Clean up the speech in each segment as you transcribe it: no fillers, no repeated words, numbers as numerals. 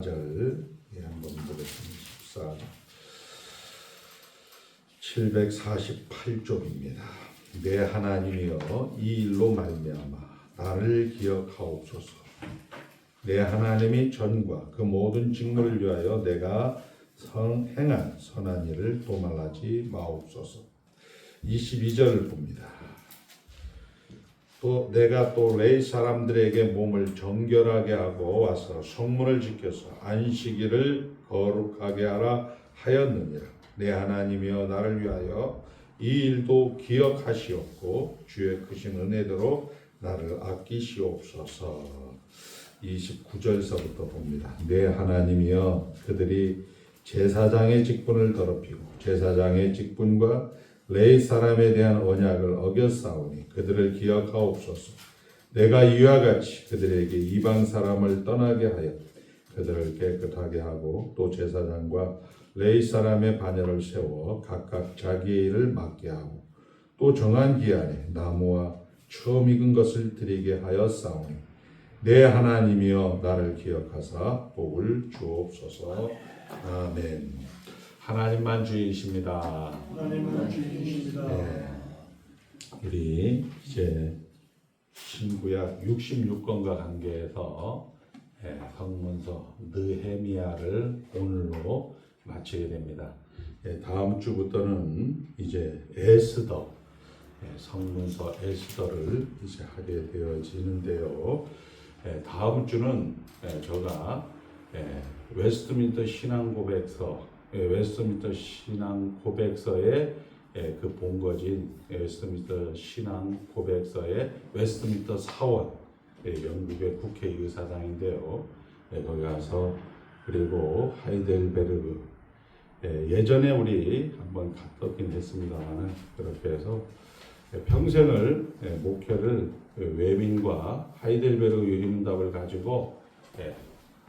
절 한번 보겠습니다. 748쪽입니다. 내 하나님이여 이 일로 말미암아 나를 기억하옵소서. 내 하나님이 전과 그 모든 직무를 위하여 내가 행한 선한 일을 도말하지 마옵소서. 22절을 봅니다. 또 내가 또 레위 사람들에게 몸을 정결하게 하고 와서 성문을 지켜서 안식일을 거룩하게 하라 하였느니라. 내 하나님이여 나를 위하여 이 일도 기억하시옵고 주의 크신 은혜대로 나를 아끼시옵소서. 29절서부터 봅니다. 내 하나님이여 그들이 제사장의 직분을 더럽히고 제사장의 직분과 레위 사람에 대한 언약을 어겼사오니 그들을 기억하옵소서. 내가 이와 같이 그들에게 이방 사람을 떠나게 하여 그들을 깨끗하게 하고 또 제사장과 레위 사람의 반열을 세워 각각 자기의 일을 맡게 하고 또 정한 기한에 나무와 처음 익은 것을 드리게 하였사오니 내 하나님이여 나를 기억하사 복을 주옵소서. 아멘. 하나님만 주이십니다. 하나님만 주이십니다. 네. 우리 이제 신구약 66권과 관계해서 성문서 느헤미야를 오늘로 마치게 됩니다. 다음 주부터는 이제 에스더, 성문서 에스더를 이제 하게 되어지는데요. 다음 주는 제가 웨스트민스터 신앙 고백서의 그 본거진 웨스트민스터 신앙 고백서의 웨스트민스터 사원, 영국의 국회의사당인데요. 거기 가서 그리고 하이델베르그, 예전에 우리 한번 갔었긴 했습니다만 그렇게 해서 평생을 목회를 외민과 하이델베르그 유리문답을 가지고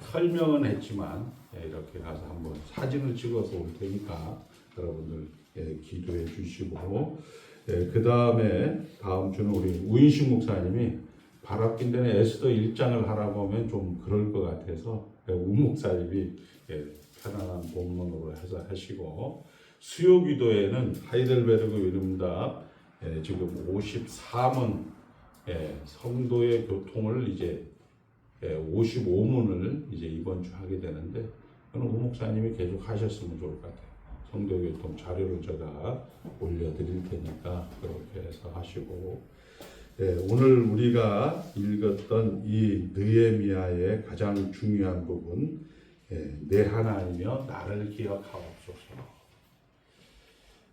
설명은 했지만 이렇게 가서 한번 사진을 찍어서 올 테니까 여러분들 기도해 주시고, 그 다음에 다음 주는 우리 우인식 목사님이 바랍긴 전에 에스더 1장을 하라고 하면 좀 그럴 것 같아서 우 목사님이 편안한 본문으로 해서 하시고, 수요 기도에는 하이델베르그 유리문답 지금 54문 성도의 교통을 이제 55문을 이제 이번 주 하게 되는데, 그는 우 목사님이 계속 하셨으면 좋을 것 같아요. 성도교통 자료를 제가 올려드릴 테니까 그렇게 해서 하시고, 오늘 우리가 읽었던 이 느헤미야의 가장 중요한 부분, 내 하나님이여 나를 기억하옵소서.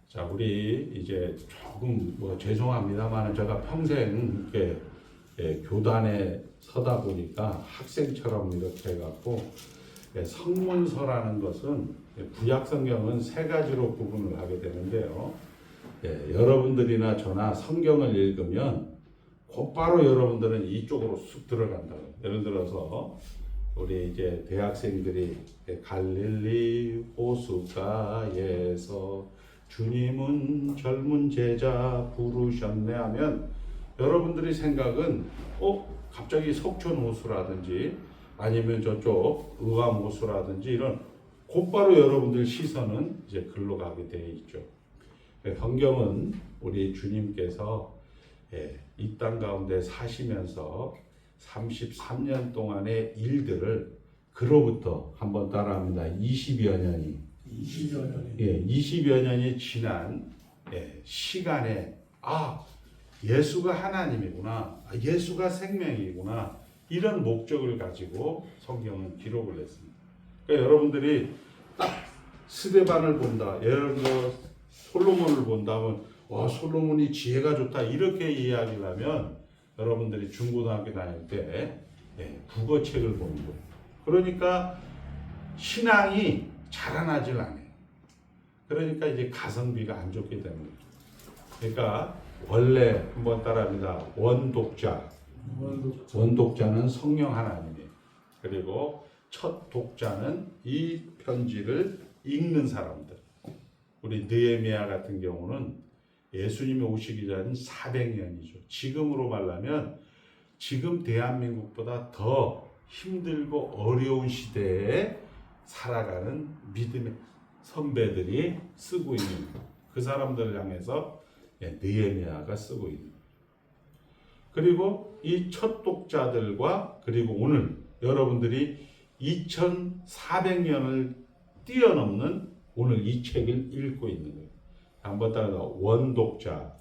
자, 우리 이제 조금 죄송합니다만 제가 평생 이렇게 교단에 서다 보니까 학생처럼 이렇게 해갖고 성문서라는 것은 구약 성경은 세 가지로 구분을 하게 되는데요. 여러분들이나 저나 성경을 읽으면 곧바로 여러분들은 이쪽으로 쑥 들어간다고. 예를 들어서 우리 이제 대학생들이 갈릴리 호숫가에서 주님은 젊은 제자 부르셨네 하면 여러분들의 생각은 갑자기 속촌 호수라든지 아니면 저쪽 의암 호수라든지 이런 곧바로 여러분들 시선은 이제 글로 가게 되어 있죠. 성경은 우리 주님께서 이 땅 가운데 사시면서 33년 동안의 일들을 그로부터 한번 따라합니다. 20여 년이 20여 년이 지난 시간에 예수가 하나님이구나, 예수가 생명이구나, 이런 목적을 가지고 성경은 기록을 했습니다. 그러니까 여러분들이 딱 스데반을 본다, 예를 들어 솔로몬을 본다면 솔로몬이 지혜가 좋다 이렇게 이야기를 하면 여러분들이 중고등학교 다닐 때 국어책을 보는 거예요. 그러니까 신앙이 자라나질 않아요. 그러니까 이제 가성비가 안 좋게 됩니다. 그러니까 원래 한번 따라합니다. 원독자는 성령 하나님이에요. 그리고 첫 독자는 이 편지를 읽는 사람들. 우리 느헤미야 같은 경우는 예수님이 오시기 전 400년이죠. 지금으로 말하면 지금 대한민국보다 더 힘들고 어려운 시대에 살아가는 믿음의 선배들이 쓰고 있는 그 사람들을 향해서 느헤미야가 쓰고 있는. 그리고 이 첫 독자들과 그리고 오늘 여러분들이 2400년을 뛰어넘는 오늘 이 책을 읽고 있는 거예요. 한번 따라서 원독자,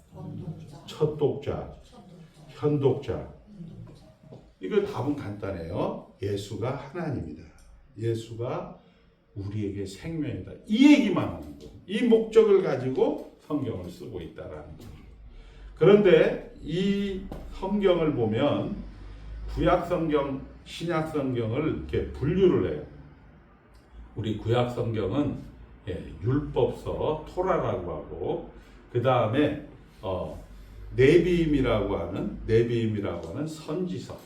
첫 독자, 현독자. 이거 답은 간단해요. 예수가 하나님이다. 예수가 우리에게 생명이다. 이 얘기만 하는 거예요. 이 목적을 가지고 성경을 쓰고 있다라는 거예요. 그런데 이 성경을 보면 구약 성경, 신약 성경을 이렇게 분류를 해요. 우리 구약 성경은 율법서 토라라고 하고 그 다음에 네비임이라고 하는 선지서,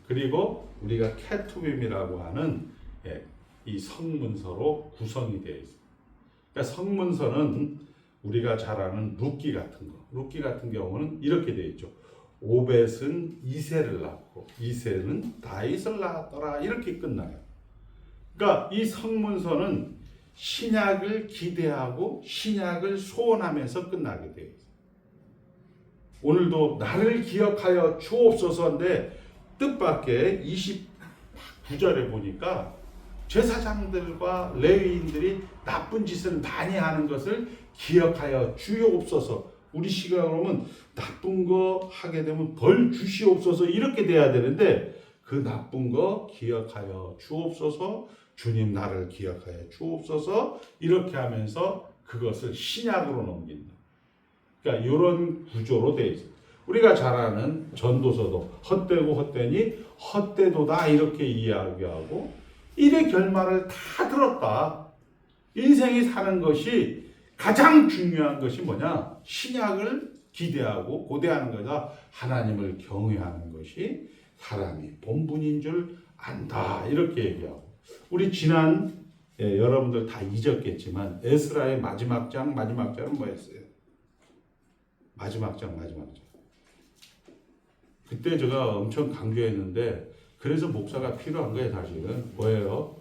그리고 우리가 케투빔이라고 하는 이 성문서로 구성이 되어 있습니다. 그러니까 성문서는 우리가 잘 아는 룻기 같은 거. 룻기 같은 경우는 이렇게 되어 있죠. 오벳은 이새를 낳고 이새는 다윗을 낳았더라. 이렇게 끝나요. 그러니까 이 성문서는 신약을 기대하고 신약을 소원하면서 끝나게 돼요. 오늘도 나를 기억하여 주옵소서인데 뜻밖의 29절에 보니까 제사장들과 레위인들이 나쁜 짓을 많이 하는 것을 기억하여 주옵소서. 우리 시각으로 보면 나쁜 거 하게 되면 벌 주시옵소서 이렇게 돼야 되는데 그 나쁜 거 기억하여 주옵소서, 주님 나를 기억하여 주옵소서 이렇게 하면서 그것을 신약으로 넘긴다. 그러니까 이런 구조로 되어 있어요. 우리가 잘 아는 전도서도 헛되고 헛되니 헛되도다 이렇게 이야기하고 일의 결말을 다 들었다. 인생이 사는 것이 가장 중요한 것이 뭐냐? 신약을 기대하고 고대하는 거다. 하나님을 경외하는 것이 사람이 본분인 줄 안다. 이렇게 얘기하고 우리 지난 여러분들 다 잊었겠지만 에스라의 마지막 장은 뭐였어요? 마지막 장. 그때 제가 엄청 강조했는데 그래서 목사가 필요한 거예요. 사실은 뭐예요?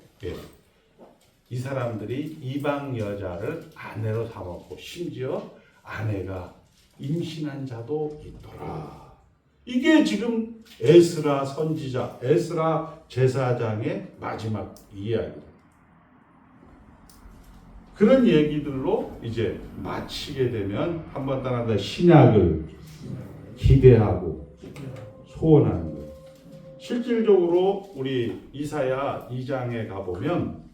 이 사람들이 이방 여자를 아내로 삼았고 심지어 아내가 임신한 자도 있더라. 이게 지금 에스라 선지자, 에스라 제사장의 마지막 이야기다. 그런 얘기들로 이제 마치게 되면 한번 따라다 신약을 기대하고 소원하는 거예요. 실질적으로 우리 이사야 2장에 가보면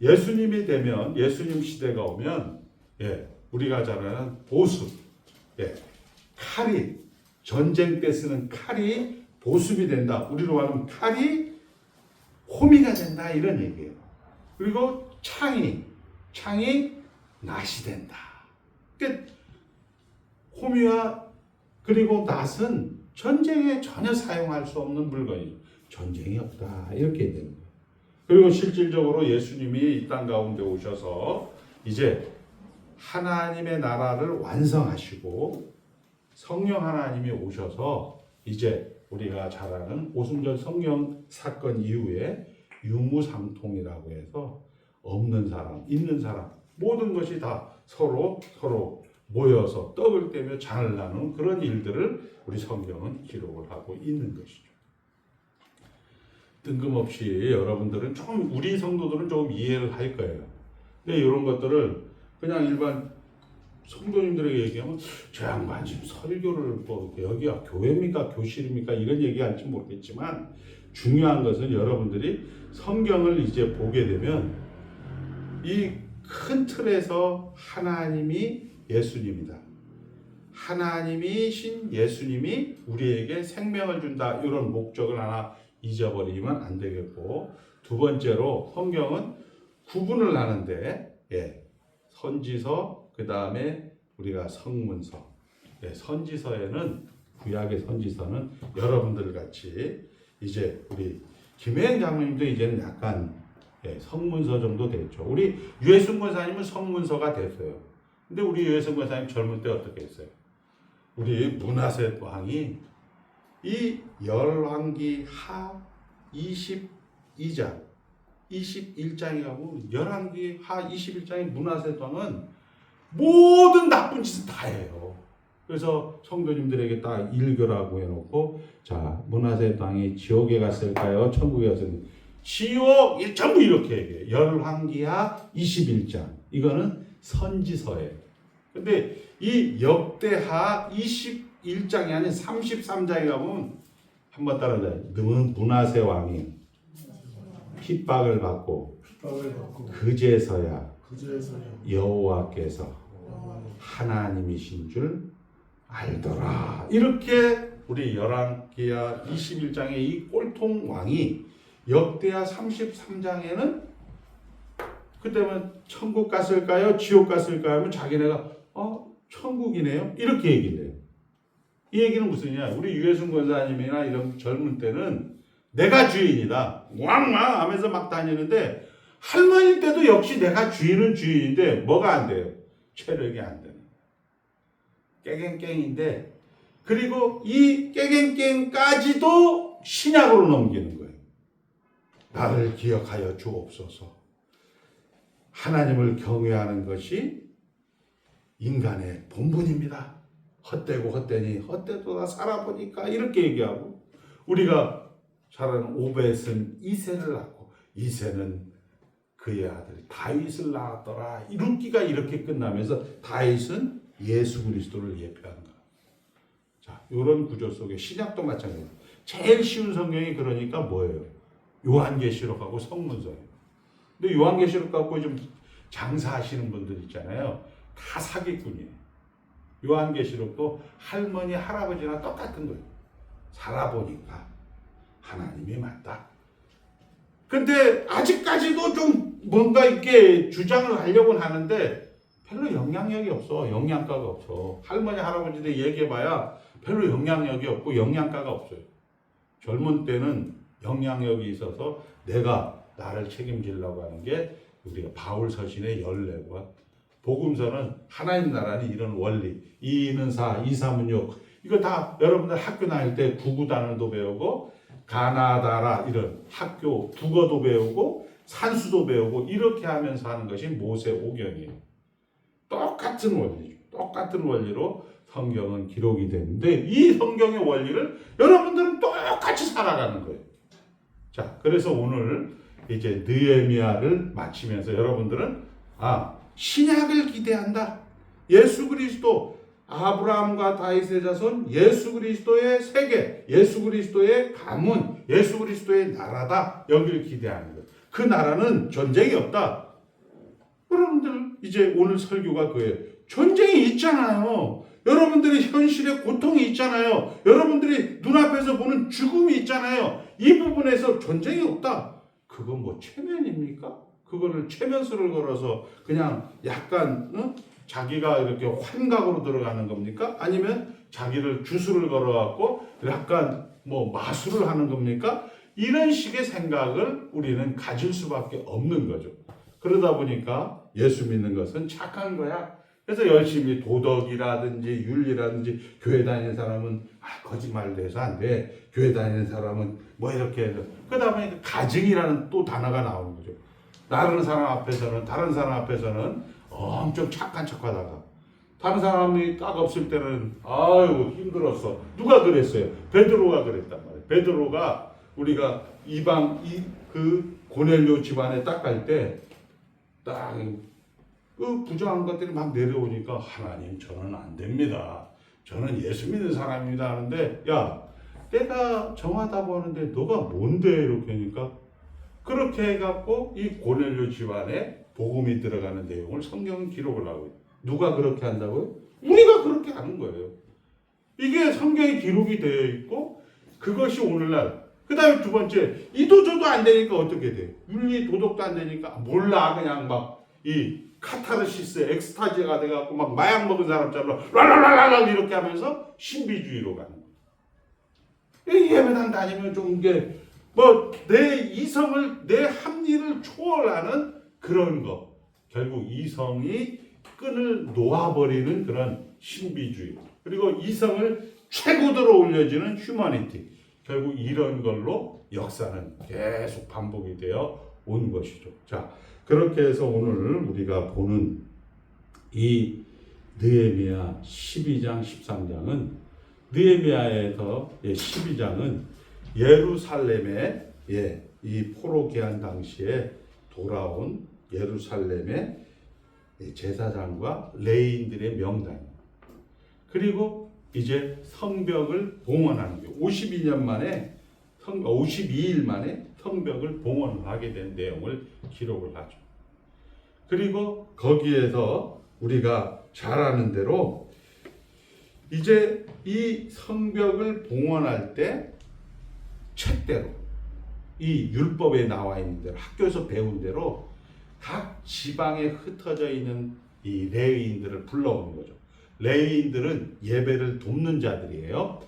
예수님이 되면 예수님 시대가 오면 우리가 잘 아는 보습, 칼이 전쟁 때 쓰는 칼이 보습이 된다. 우리로 말하면 칼이 호미가 된다 이런 얘기예요. 그리고 창이 낫이 된다. 그러니까 호미와 그리고 낫은 전쟁에 전혀 사용할 수 없는 물건이죠. 전쟁이 없다 이렇게 되는 거예요. 그리고 실질적으로 예수님이 이 땅 가운데 오셔서 이제 하나님의 나라를 완성하시고 성령 하나님이 오셔서 이제 우리가 잘 아는 오순절 성령 사건 이후에 유무상통이라고 해서 없는 사람, 있는 사람 모든 것이 다 서로 모여서 떡을 떼며 잔을 나누는 그런 일들을 우리 성경은 기록을 하고 있는 것이죠. 뜬금없이 여러분들은 좀 우리 성도들은 조금 이해를 할 거예요. 근데 이런 것들을 그냥 일반 성도님들에게 얘기하면 저 양반 지금 설교를 뭐 여기가 교회입니까 교실입니까 이런 얘기할지 모르겠지만 중요한 것은 여러분들이 성경을 이제 보게 되면 이 큰 틀에서 하나님이 예수님이다. 하나님이신 예수님이 우리에게 생명을 준다. 이런 목적을 하나 잊어버리면 안 되겠고 두 번째로 성경은 구분을 하는데 선지서 그 다음에 우리가 성문서 선지서에는 구약의 선지서는 여러분들 같이 이제 우리 김혜영 장로님도 이제는 약간 성문서 정도 됐죠. 우리 유해순 권사님은 성문서가 됐어요. 근데 우리 유해순 권사님 젊을 때 어떻게 했어요? 우리 문하세 왕이 이 열왕기 하 22장, 21장에 가고 열왕기 하 21장의 문하세방은 모든 나쁜 짓을 다 해요. 그래서 성도님들에게 딱 읽으라고 해놓고, 자, 문하세방이 지옥에 갔을까요? 천국에 갔을까요? 지옥 전부 이렇게 얘기해요. 열왕기하 21장. 이거는 선지서예요. 근데 이 역대하 21장이 아닌 33장에 가보면 한번 따라해요. 문하세 왕이 핍박을 받고 그제서야 여호와께서 하나님이신 줄 알더라. 이렇게 우리 열왕기하 21장의 이 꼴통 왕이 역대하 33장에는 그때면 천국 갔을까요? 지옥 갔을까요? 하면 자기네가 천국이네요. 이렇게 얘기를 해요. 이 얘기는 무슨이냐? 우리 유해순 권사님이나 이런 젊은 때는 내가 주인이다. 왕왕 하면서 막 다니는데 할머니 때도 역시 내가 주인은 주인인데 뭐가 안 돼요? 체력이 안 되는. 깨갱깽인데 그리고 이 깨갱깽까지도 신약으로 넘기는 거예요. 나를 기억하여 주옵소서. 하나님을 경외하는 것이 인간의 본분입니다. 헛되고 헛되니 헛되도다 살아보니까 이렇게 얘기하고, 우리가 잘 아는 오벳은 이새를 낳고 이새는 그의 아들 다윗을 낳았더라. 룻기가 이렇게 끝나면서 다윗은 예수 그리스도를 예표한 거야. 자, 이런 구조 속에 신약도 마찬가지예요. 제일 쉬운 성경이 그러니까 뭐예요? 요한계시록하고 성문서예요. 근데 요한계시록 갖고 좀 장사하시는 분들 있잖아요. 다 사기꾼이에요. 요한계시록도 할머니, 할아버지랑 똑같은 거예요. 살아보니까 하나님이 맞다. 근데 아직까지도 좀 뭔가 이렇게 주장을 하려고는 하는데 별로 영향력이 없어. 영양가가 없어. 할머니, 할아버지들 얘기해봐야 별로 영향력이 없고 영양가가 없어요. 젊은 때는 영향력이 있어서 내가 나를 책임지려고 하는 게 우리가 바울 서신의 14권, 복음서는 하나님 나라는 이런 원리, 2는 4, 2, 3은 6, 이거 다 여러분들 학교 다닐 때 구구단어도 배우고 가나다라 이런 학교 국어도 배우고 산수도 배우고 이렇게 하면서 하는 것이 모세오경이에요. 똑같은 원리죠. 똑같은 원리로 성경은 기록이 되는데 이 성경의 원리를 여러분들은 똑같이 살아가는 거예요. 자, 그래서 오늘 이제 느헤미야를 마치면서 여러분들은 신약을 기대한다. 예수 그리스도, 아브라함과 다윗의 자손, 예수 그리스도의 세계, 예수 그리스도의 가문, 예수 그리스도의 나라다. 여기를 기대하는 거예요. 그 나라는 전쟁이 없다. 여러분들 이제 오늘 설교가 그예요. 전쟁이 있잖아요. 여러분들이 현실에 고통이 있잖아요. 여러분들이 눈앞에서 보는 죽음이 있잖아요. 이 부분에서 전쟁이 없다. 그건 뭐 체면입니까? 그거를 체면수를 걸어서 그냥 약간 자기가 이렇게 환각으로 들어가는 겁니까? 아니면 자기를 주술을 걸어갖고 약간 뭐 마술을 하는 겁니까? 이런 식의 생각을 우리는 가질 수밖에 없는 거죠. 그러다 보니까 예수 믿는 것은 착한 거야. 그래서 열심히 도덕이라든지 윤리라든지 교회 다니는 사람은 거짓말을 해서 안 돼. 교회 다니는 사람은 뭐 이렇게 해서 그 다음에 가증이라는 또 단어가 나오는 거죠. 다른 사람 앞에서는 엄청 착한 척하다가 다른 사람이 딱 없을 때는 아유 힘들었어. 누가 그랬어요? 베드로가 그랬단 말이에요. 베드로가 우리가 그 고넬료 집안에 딱 갈 때 딱 그 부정한 것들이 막 내려오니까 하나님 저는 안 됩니다. 저는 예수 믿는 사람입니다 하는데 야 내가 정하다고 하는데 너가 뭔데 이렇게 하니까 그렇게 해갖고 이 고넬료 집안에 복음이 들어가는 내용을 성경은 기록을 하고 있어요. 누가 그렇게 한다고요? 우리가 그렇게 하는 거예요. 이게 성경에 기록이 되어 있고 그것이 오늘날 그 다음에 두 번째 이도저도 안 되니까 어떻게 돼? 윤리 도덕도 안 되니까 몰라 그냥 막 이 카타르시스 엑스타지가 돼갖고 막 마약 먹은 사람처럼 랄랄랄랄 이렇게 하면서 신비주의로 가는 거예요. 예배당 다니면 좀 이게 뭐 내 이성을 내 합리를 초월하는 그런 거 결국 이성이 끈을 놓아버리는 그런 신비주의 그리고 이성을 최고도로 올려주는 휴머니티 결국 이런 걸로 역사는 계속 반복이 되어 온 것이죠. 자, 그렇게 해서 오늘 우리가 보는 이 느헤미야 12장, 13장은 느헤미야에서 12장은 예루살렘의 이 포로 귀환 당시에 돌아온 예루살렘의 제사장과 레위인들의 명단, 그리고 이제 성벽을 봉헌하는 게 52년 만에 52일 만에 성벽을 봉헌하게 된 내용을 기록을 하죠. 그리고 거기에서 우리가 잘 아는 대로 이제 이 성벽을 봉헌할 때 책대로 이 율법에 나와 있는 대로 학교에서 배운 대로 각 지방에 흩어져 있는 이 레위인들을 불러오는 거죠. 레위인들은 예배를 돕는 자들이에요.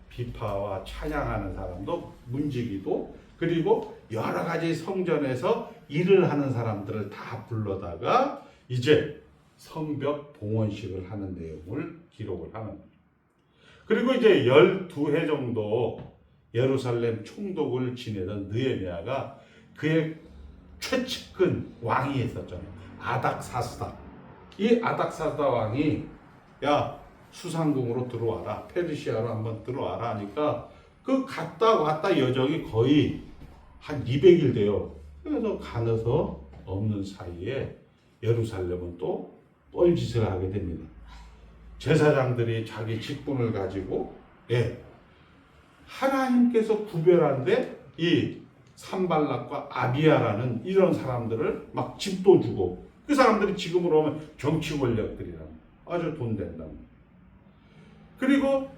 비파와 찬양하는 사람도, 문지기도, 그리고 여러 가지 성전에서 일을 하는 사람들을 다 불러다가 이제 성벽 봉헌식을 하는 내용을 기록을 하는 거죠. 그리고 이제 12해 정도 예루살렘 총독을 지내던 느헤미야가 그의 최측근 왕이 있었잖아요. 아닥사스다. 이 아닥사스다 왕이 야, 수상궁으로 들어와라, 페르시아로 한번 들어와라 하니까 그 갔다 왔다 여정이 거의 한 200일 돼요. 그래서 가면서 없는 사이에 예루살렘은 또 뻘짓을 하게 됩니다. 제사장들이 자기 직분을 가지고 하나님께서 구별한데 이 산발락과 아비야라는 이런 사람들을 막 집도 주고, 그 사람들이 지금으로 하면 정치 권력들이란 아주 돈 된답니다. 그리고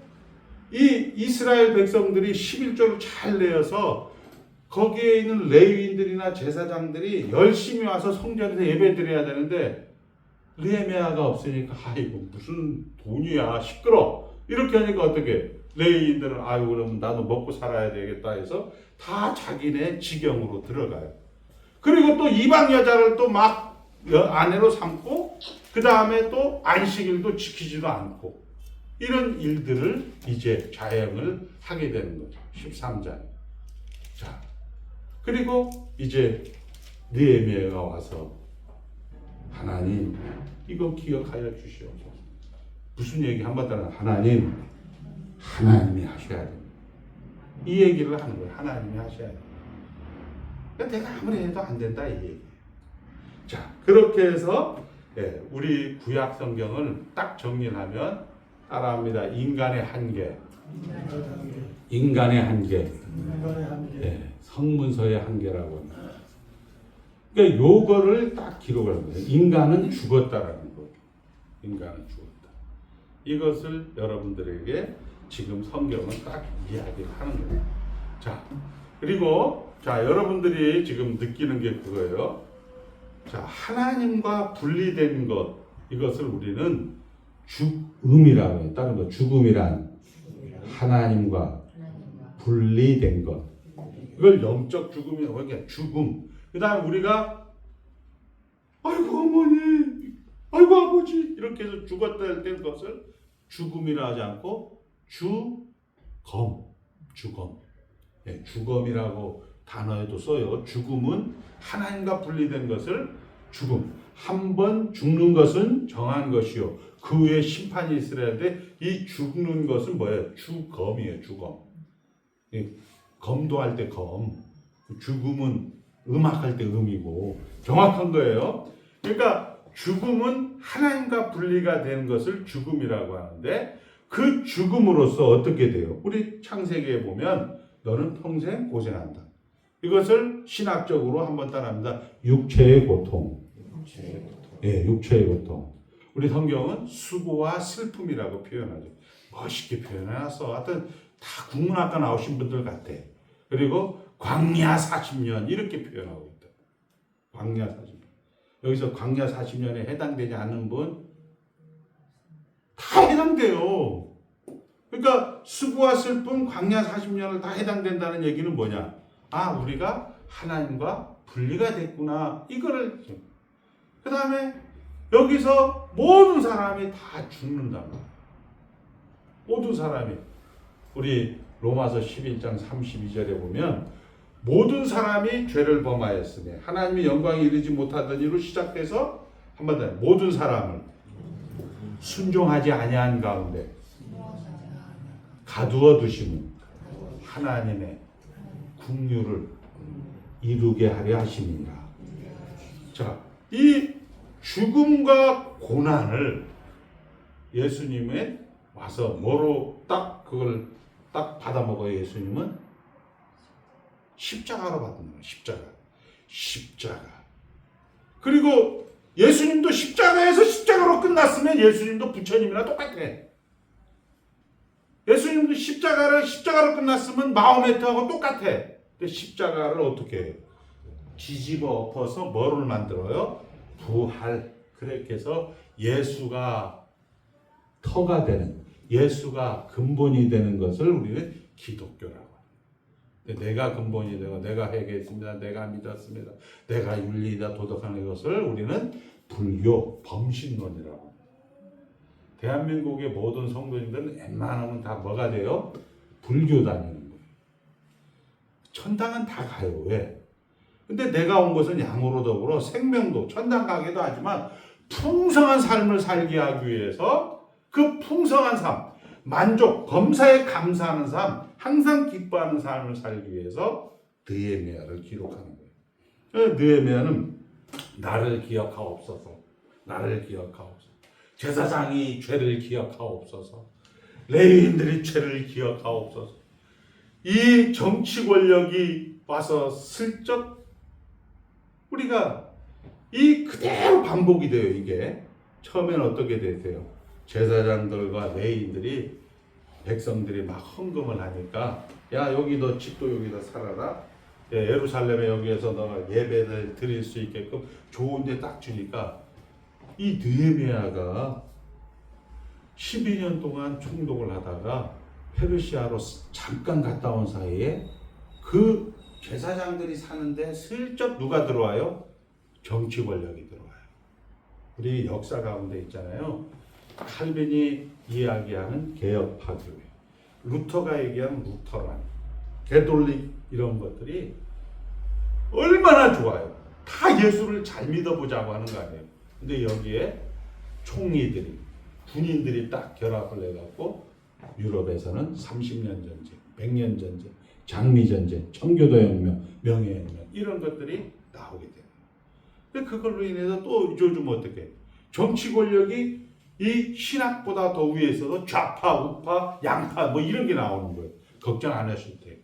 이 이스라엘 백성들이 11조를 잘 내어서 거기에 있는 레위인들이나 제사장들이 열심히 와서 성전에서 예배드려야 되는데 느헤미야가 없으니까 아이고 무슨 돈이야 시끄러 이렇게 하니까 어떻게 레위인들은 아유 그러면 나도 먹고 살아야 되겠다 해서 다 자기네 지경으로 들어가요. 그리고 또 이방 여자를 또 막 아내로 삼고 그 다음에 또 안식일도 지키지도 않고 이런 일들을 이제 자행을 하게 되는 거죠. 13장. 자, 그리고 이제 느헤미야가 와서 하나님 이거 기억하여 주시옵소서. 무슨 얘기 한번 따라 하나님이 하셔야 됩니다. 이 얘기를 하는 거예요. 하나님이 하셔야 됩니다. 그러니까 내가 아무리 해도 안 된다 이 얘기예요. 자, 그렇게 해서 우리 구약 성경을 딱 정리하면 따라합니다. 인간의 한계, 인간의 한계, 성문서의 한계라고 합니다. 그러니까 요거를 딱 기록을 합니다. 인간은 죽었다라는 거. 인간은 죽었다. 이것을 여러분들에게 지금 성경은 딱 이야기를 하는 거예요. 자, 그리고 여러분들이 지금 느끼는 게 그거예요. 자, 하나님과 분리된 것, 이것을 우리는 죽음이라고 해요. 다른 거 죽음이란 하나님과 분리된 것. 이걸 영적 죽음이라고 해요. 죽음. 그 다음 우리가 아이고 어머니, 아이고 아버지 이렇게 해서 죽었다 할 때 것을 죽음이라 하지 않고 주검이라고 단어에도 써요. 죽음은 하나님과 분리된 것을 죽음. 한 번 죽는 것은 정한 것이요. 그 후에 심판이 있으려 하는데 이 죽는 것은 뭐예요? 주검이에요. 주검. 검도할 때 검. 죽음은 음악할 때 음이고 정확한 거예요. 그러니까 죽음은 하나님과 분리가 되는 것을 죽음이라고 하는데 그 죽음으로써 어떻게 돼요? 우리 창세기에 보면 너는 평생 고생한다. 이것을 신학적으로 한번 따라합니다. 육체의 고통. 육체의 고통. 우리 성경은 수고와 슬픔이라고 표현하죠. 멋있게 표현해놨어. 하여튼 다 국문학과 나오신 분들 같아. 그리고 광야 40년 이렇게 표현하고 있다. 광야 40년. 여기서 광야 40년에 해당되지 않는 분 다 해당돼요. 그러니까 수고와 슬픔, 광야 40년을 다 해당된다는 얘기는 뭐냐? 아, 우리가 하나님과 분리가 됐구나. 이거를. 그 다음에 여기서 모든 사람이 다 죽는다. 모든 사람이. 우리 로마서 11장 32절에 보면 모든 사람이 죄를 범하였으며 하나님의 영광에 이르지 못하던 이로 시작해서 한번 더 모든 사람을 순종하지 아니한 가운데 가두어 두심은 하나님의 국류를 이루게 하려 하심이니라. 자, 이 죽음과 고난을 예수님의 와서 뭐로 딱 그걸 딱 받아 먹어요. 예수님은 십자가로 받는 거예요. 십자가. 그리고 예수님도 십자가에서 십자가로 끝났으면 예수님도 부처님이랑 똑같아. 예수님도 십자가로 끝났으면 마호메트하고 똑같아. 근데 십자가를 어떻게 해요? 뒤집어 엎어서 뭐를 만들어요? 부활. 그렇게 해서 예수가 터가 되는, 예수가 근본이 되는 것을 우리는 기독교라고 합니다. 내가 근본이 되고 내가 회개했습니다. 내가 믿었습니다. 내가 윤리이다 도덕하는 것을 우리는 불교 범신론이라고 합니다. 대한민국의 모든 성도님들은 웬만하면 다 뭐가 돼요? 불교 다니는 거예요. 천당은 다 가요. 왜? 근데 내가 온 것은 양으로 더불어 생명도 천당 가기도 하지만 풍성한 삶을 살게 하기 위해서 그 풍성한 삶, 만족, 범사에 감사하는 삶, 항상 기뻐하는 삶을 살기 위해서 느헤미야를 기록하는 거예요. 느헤미야는 나를 기억하옵소서, 나를 기억하옵소서. 제사장이 죄를 기억하옵소서, 레위인들이 죄를 기억하옵소서. 이 정치 권력이 와서 슬쩍 우리가 이 그대로 반복이 돼요. 이게 처음에는 어떻게 되세요? 제사장들과 레위인들이 백성들이 막 헌금을 하니까 야 여기 너 집도 여기다 살아라. 예루살렘에 여기에서 너가 예배를 드릴 수 있게끔 좋은 데 딱 주니까 이 느헤미야가 12년 동안 총독을 하다가 페르시아로 잠깐 갔다 온 사이에 그 제사장들이 사는데 슬쩍 누가 들어와요? 정치 권력이 들어와요. 우리 역사 가운데 있잖아요. 칼빈이 이야기하는 개혁파교회, 루터가 얘기하는 루터란, 개톨릭 이런 것들이 얼마나 좋아요. 다 예수를 잘 믿어보자고 하는 거 아니에요. 근데 여기에 총리들이, 군인들이 딱 결합을 해갖고 유럽에서는 30년 전쟁, 100년 전쟁, 장미전쟁, 청교도혁명, 명예혁명 이런 것들이 나오게 돼요. 근데 그걸로 인해서 또 요즘 어떻게 정치 권력이 이 신학보다 더 위에서도 좌파, 우파, 양파 뭐 이런 게 나오는 거예요. 걱정 안 하셔도 돼요.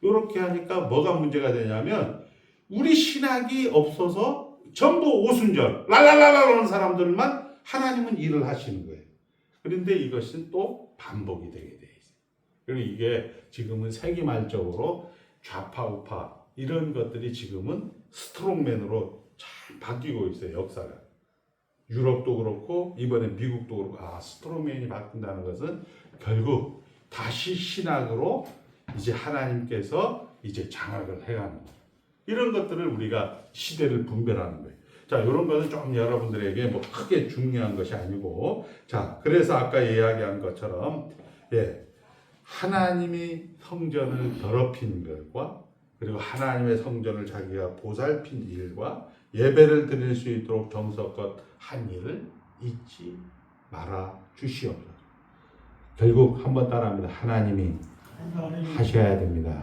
이렇게 하니까 뭐가 문제가 되냐면 우리 신학이 없어서 전부 오순절 랄랄랄라 하는 사람들만 하나님은 일을 하시는 거예요. 그런데 이것은 또 반복이 되게 돼 있어요. 그리고 이게 지금은 세기말적으로 좌파, 우파 이런 것들이 지금은 스트롱맨으로 잘 바뀌고 있어요. 역사가. 유럽도 그렇고 이번에 미국도 그렇고 스트롱맨이 바뀐다는 것은 결국 다시 신학으로 이제 하나님께서 이제 장악을 해가는 거예요. 이런 것들을 우리가 시대를 분별하는 거예요. 자, 이런 것은 좀 여러분들에게 뭐 크게 중요한 것이 아니고, 자, 그래서 아까 이야기한 것처럼, 하나님이 성전을 더럽힌 것과, 그리고 하나님의 성전을 자기가 보살핀 일과 예배를 드릴 수 있도록 정성껏 한 일을 잊지 말아 주시옵소서. 결국 한번 따라합니다. 하나님이 하셔야 됩니다.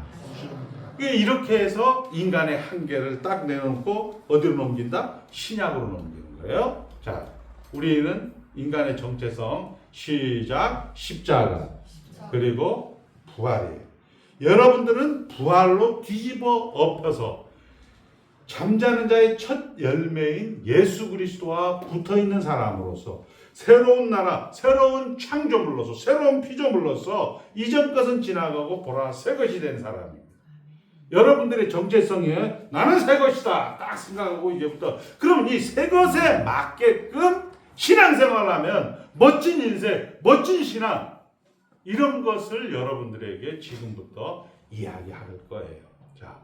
이렇게 해서 인간의 한계를 딱 내놓고 어디로 넘긴다? 신약으로 넘기는 거예요. 자, 우리는 인간의 정체성 시작 십자가 그리고 부활이에요. 여러분들은 부활로 뒤집어 엎어서 잠자는 자의 첫 열매인 예수 그리스도와 붙어있는 사람으로서 새로운 나라, 새로운 창조물로서, 새로운 피조물로서 이전 것은 지나가고 보라 새 것이 된 사람입니다. 여러분들의 정체성이 나는 새 것이다 딱 생각하고 이제부터 그러면 이 새 것에 맞게끔 신앙생활을 하면 멋진 인생, 멋진 신앙 이런 것을 여러분들에게 지금부터 이야기할 거예요. 자,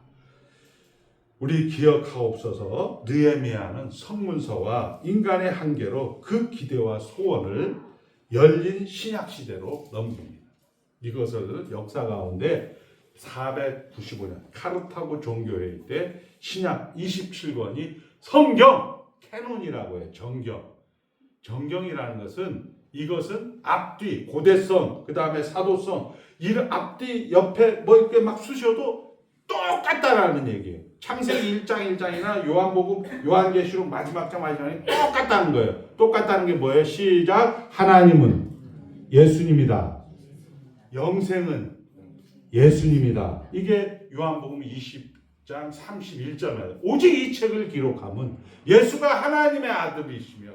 우리 기억하옵소서. 느헤미야는 성문서와 인간의 한계로 그 기대와 소원을 열린 신약 시대로 넘깁니다. 이것을 역사 가운데 495년 카르타고 종교회의 때 신약 27권이 성경 캐논이라고 해요. 정경이라는 것은 이것은 앞뒤 고대성 그 다음에 사도성 이런 앞뒤 옆에 뭐 이렇게 막 쑤셔도 똑같다라는 얘기예요. 창세기 1장 1장이나 요한복음 요한계시록 마지막 장 마지막이 똑같다는 거예요. 똑같다는 게 뭐예요? 시작. 하나님은 예수님이다. 영생은 예수님이다. 이게 요한복음 20장 31절이에요. 오직 이 책을 기록함은 예수가 하나님의 아들이시며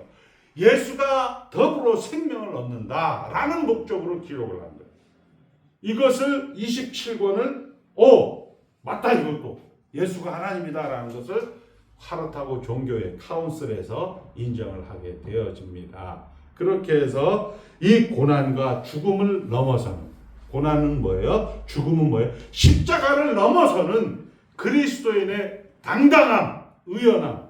예수가 더불어 생명을 얻는다라는 목적으로 기록을 한 거예요. 이것을 27권을 맞다 이것도 예수가 하나님이다라는 것을 카르타고 종교의 카운슬에서 인정을 하게 되어집니다. 그렇게 해서 이 고난과 죽음을 넘어서는 고난은 뭐예요? 죽음은 뭐예요? 십자가를 넘어서는 그리스도인의 당당함, 의연함.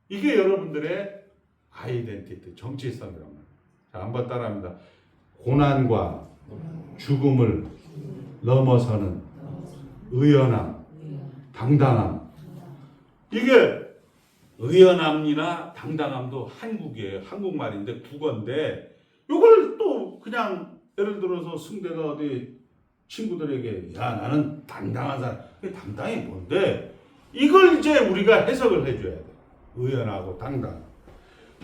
이게 여러분들의 아이덴티티, 정체성이란 말이에요. 자, 한번 따라합니다. 고난과 죽음을 넘어서는 의연함, 당당함. 이게 의연함이나 당당함도 한국이에요. 한국말인데 국어인데 이걸 또 그냥 예를 들어서 승대가 어디 친구들에게 야 나는 당당한 사람. 당당이 뭔데? 이걸 이제 우리가 해석을 해줘야 돼. 의연하고 당당.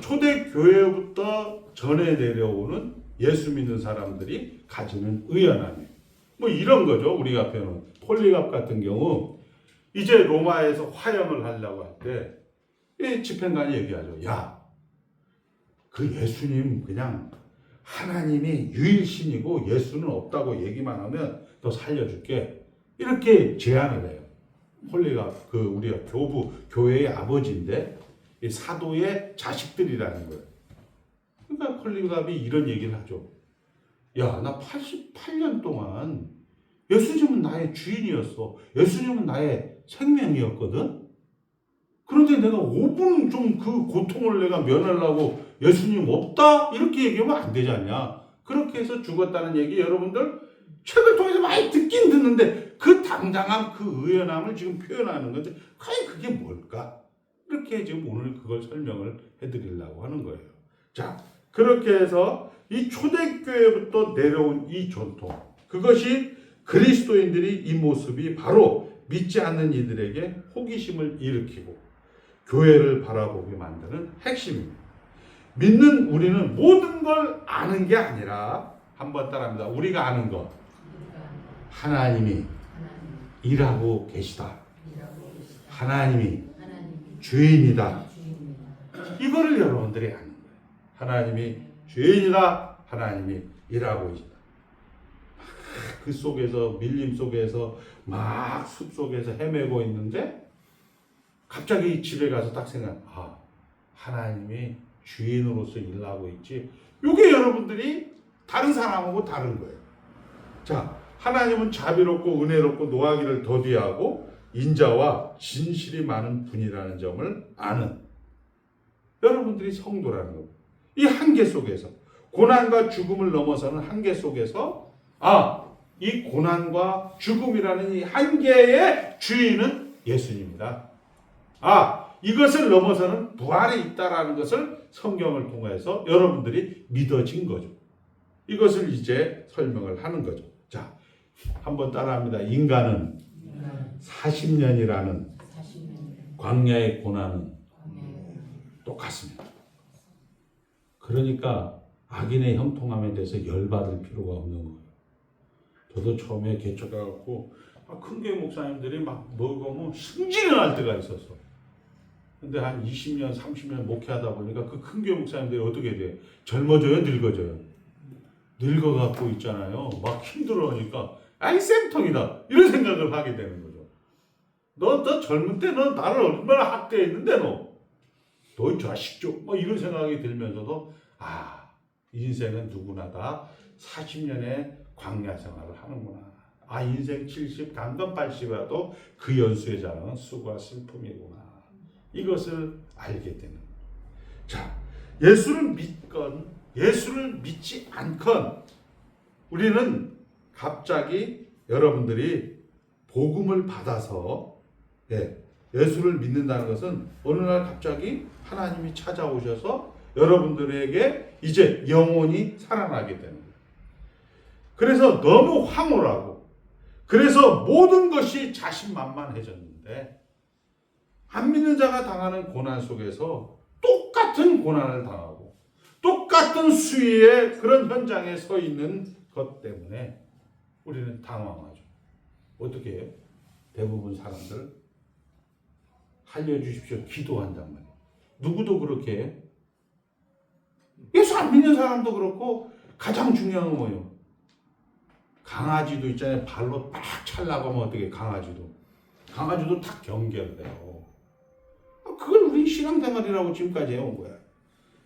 초대교회부터 전해 내려오는 예수 믿는 사람들이 가지는 의연함이에요. 뭐 이런 거죠. 우리가 배우는 폴리갑 같은 경우 이제 로마에서 화형을 하려고 할 때 이 집행관이 얘기하죠. 야, 그 예수님 그냥 하나님이 유일신이고 예수는 없다고 얘기만 하면 너 살려줄게. 이렇게 제안을 해요. 폴리갑 그 우리가 교회의 아버지인데 이 사도의 자식들이라는 거예요. 그러니까 폴리갑이 이런 얘기를 하죠. 야, 나 88년 동안 예수님은 나의 주인이었어. 예수님은 나의 생명이었거든. 그런데 내가 5분 좀 그 고통을 내가 면하려고 예수님 없다? 이렇게 얘기하면 안 되지 않냐. 그렇게 해서 죽었다는 얘기 여러분들 책을 통해서 많이 듣긴 듣는데 그 당당함, 그 의연함을 지금 표현하는 건데 과연 그게 뭘까? 이렇게 지금 오늘 그걸 설명을 해드리려고 하는 거예요. 자, 그렇게 해서 이 초대교회부터 내려온 이 전통, 그것이 그리스도인들이 이 모습이 바로 믿지 않는 이들에게 호기심을 일으키고 교회를 바라보게 만드는 핵심입니다. 믿는 우리는 모든 걸 아는 게 아니라 한번 따라합니다. 우리가 아는 것. 하나님이 일하고 계시다. 하나님이 주인이다. 이거를 여러분들이 아는 거예요. 하나님이 주인이다. 하나님이 일하고 있다. 그 속에서 밀림 속에서 막 숲 속에서 헤매고 있는데 갑자기 집에 가서 딱 하나님이 주인으로서 일하고 있지. 이게 여러분들이 다른 사람하고 다른 거예요. 자, 하나님은 자비롭고 은혜롭고 노하기를 더디하고 인자와 진실이 많은 분이라는 점을 아는 여러분들이 성도라는 겁니다. 이 한계 속에서 고난과 죽음을 넘어서는 한계 속에서 이 고난과 죽음이라는 이 한계의 주인은 예수님이다. 이것을 넘어서는 부활이 있다라는 것을 성경을 통해서 여러분들이 믿어진 거죠. 이것을 이제 설명을 하는 거죠. 자, 한번 따라합니다. 인간은 40년이라는 광야의 고난은 똑같습니다. 그러니까 악인의 형통함에 대해서 열받을 필요가 없는 거예요. 저도 처음에 개척해갖고 큰 교회 목사님들이 막 먹으면 승진을 할 때가 있었어. 근데 한 20년, 30년 목회하다 보니까 그 큰 교회 목사님들이 어떻게 돼? 젊어져요? 늙어져요? 늙어갖고 있잖아요. 막 힘들어하니까 쌤통이다. 이런 생각을 하게 되는 거죠. 너 젊을 때 너 나를 얼마나 학대했는데 너 이 자식 좀 이런 생각이 들면서도 인생은 누구나 다 40년의 광야 생활을 하는구나. 인생 70, 강건 80이라도 그 연수의 자랑은 수고와 슬픔이구나. 이것을 알게 되는 거예요. 자, 예수를 믿건 예수를 믿지 않건 우리는 갑자기 여러분들이 복음을 받아서 예수를 믿는다는 것은 어느 날 갑자기 하나님이 찾아오셔서 여러분들에게 이제 영혼이 살아나게 되는 거예요. 그래서 너무 황홀하고 그래서 모든 것이 자신만만해졌는데 안 믿는 자가 당하는 고난 속에서 똑같은 고난을 당하고 똑같은 수위의 그런 현장에 서 있는 것 때문에 우리는 당황하죠. 어떻게 해요? 대부분 사람들 살려주십시오 기도한단 말이에요. 누구도 그렇게 해요? 예수 안 믿는 사람도 그렇고 가장 중요한 건 뭐예요? 강아지도 있잖아요. 발로 딱 찰라고 하면 어떻게 강아지도 딱 경계돼요. 그걸 우리 신앙생활이라고 지금까지 해온 거야.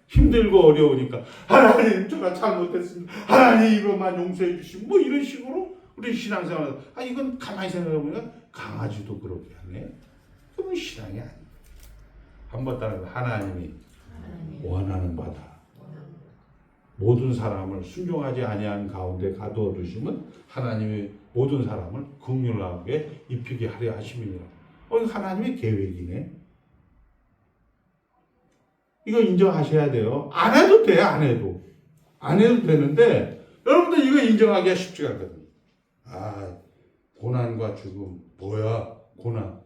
힘들고 어려우니까 하나님 제가 잘못했습니다. 하나님 이것만 용서해 주시고 뭐 이런 식으로 우리 신앙생활 이건 가만히 생각해보면 강아지도 그렇게 하네. 그건 신앙이 아니야. 한번 따라서 하나님이 원하는 바다 모든 사람을 순종하지 아니한 가운데 가두어 두시면 하나님이 모든 사람을 긍휼하게 입히게 하려 하심이니라. 이거 하나님의 계획이네. 이거 인정하셔야 돼요. 안 해도 돼, 안 해도 되는데 여러분들 이거 인정하기가 쉽지가 않거든요. 고난과 죽음 뭐야? 고난,